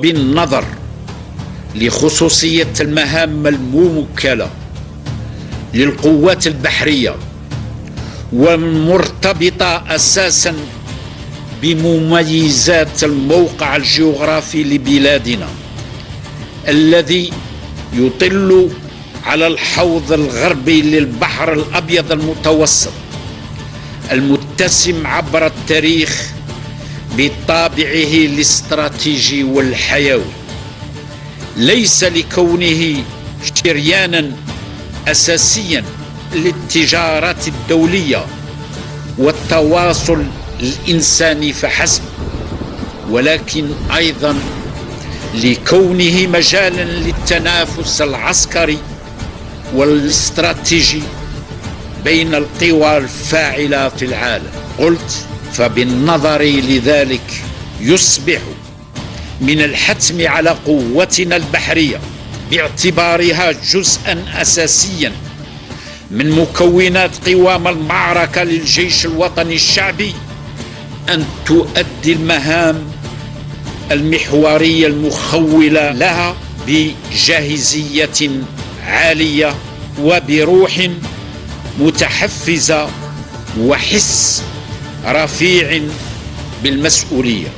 بالنظر لخصوصية المهام الموكلة للقوات البحرية والمرتبطة أساسا بمميزات الموقع الجغرافي لبلادنا الذي يطل على الحوض الغربي للبحر الأبيض المتوسط المتسم عبر التاريخ بطابعه الاستراتيجي والحيوي، ليس لكونه شريانا أساسيا للتجارة الدولية والتواصل الإنساني فحسب، ولكن أيضا لكونه مجالا للتنافس العسكري والاستراتيجي بين القوى الفاعلة في العالم. قلت فبالنظر لذلك يصبح من الحتم على قوتنا البحرية باعتبارها جزءا أساسيا من مكونات قوام المعركة للجيش الوطني الشعبي أن تؤدي المهام المحورية المخولة لها بجاهزية عالية وبروح متحفزة وحس رفيع بالمسؤولية.